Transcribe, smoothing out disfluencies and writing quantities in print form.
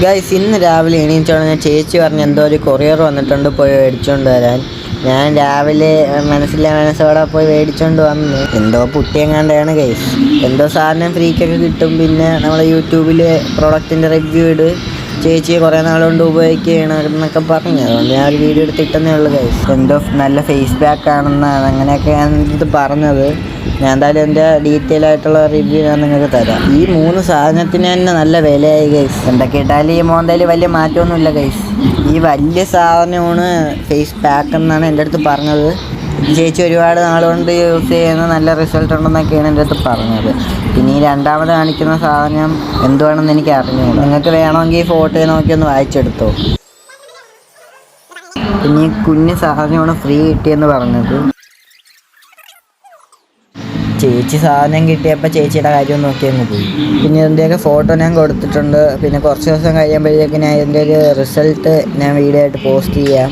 Guys ഇന്ന് രാവിലെ എണീച്ചോണ്ട് ഞാൻ ചേച്ചി പറഞ്ഞ് എന്തോ ഒരു കൊറിയർ വന്നിട്ടുണ്ട് പോയി മേടിച്ചുകൊണ്ട് വരാൻ. ഞാൻ രാവിലെ മനസ്സോടെ പോയി മേടിച്ചുകൊണ്ട് വന്നു. എന്തോ പുട്ടിയെങ്ങാണ്ടാണ് ഗൈസ്. എന്തോ സാധനം ഫ്രീക്കൊക്കെ കിട്ടും. പിന്നെ നമ്മൾ യൂട്യൂബിൽ പ്രൊഡക്റ്റിൻ്റെ റിവ്യൂ ഇട്, ചേച്ചി കുറേ നാളുകൊണ്ട് ഉപയോഗിക്കുകയാണ് എന്നൊക്കെ പറഞ്ഞു. അതുകൊണ്ട് ഞാൻ ഒരു വീഡിയോ എടുത്തിട്ടേ ഉള്ളൂ ഗൈസ്. എന്തോ നല്ല ഫേസ് പാക്ക് ആണെന്നാണ് അങ്ങനെയൊക്കെ ഞാൻ ഇത് പറഞ്ഞത്. ഞാൻ എന്തായാലും എൻ്റെ ഡീറ്റെയിൽ ആയിട്ടുള്ള റിവ്യൂ ഞാൻ നിങ്ങൾക്ക് തരാം. ഈ 3 സാധനത്തിന് തന്നെ നല്ല വിലയായി ഗൈസ്. എന്തൊക്കെ ഇട്ടാലും ഈ മോന്തയിൽ വലിയ മാറ്റമൊന്നുമില്ല ഗൈസ്. ഈ വലിയ സാധനമാണ് ഫേസ് പാക്ക് എന്നാണ് എൻ്റെ അടുത്ത് പറഞ്ഞത്. ചേച്ചി ഒരുപാട് നാളുകൊണ്ട് യൂസ് ചെയ്യുന്ന നല്ല റിസൾട്ട് ഉണ്ടെന്നൊക്കെയാണ് എൻ്റെ അടുത്ത് പറഞ്ഞത്. പിന്നെ ഈ രണ്ടാമത് കാണിക്കുന്ന സാധനം എന്തുവാണെന്ന് എനിക്ക് അറിഞ്ഞുകൂടാ. നിങ്ങൾക്ക് വേണമെങ്കിൽ ഈ ഫോട്ടോ നോക്കി ഒന്ന് വായിച്ചെടുത്തോ. പിന്നെ ഈ കുഞ്ഞ് സാധനമാണ് ഫ്രീ കിട്ടിയെന്ന് പറഞ്ഞത്. ചേച്ചി സാധനം കിട്ടിയപ്പോൾ ചേച്ചിയുടെ കാര്യം നോക്കി അങ്ങ് പോയി. പിന്നെ ഇതിൻ്റെയൊക്കെ ഫോട്ടോ ഞാൻ കൊടുത്തിട്ടുണ്ട്. പിന്നെ കുറച്ച് ദിവസം കഴിയുമ്പോഴേക്കും ഞാൻ ഇതിൻ്റെ ഒരു റിസൾട്ട് ഞാൻ വീഡിയോ ആയിട്ട് പോസ്റ്റ് ചെയ്യാം.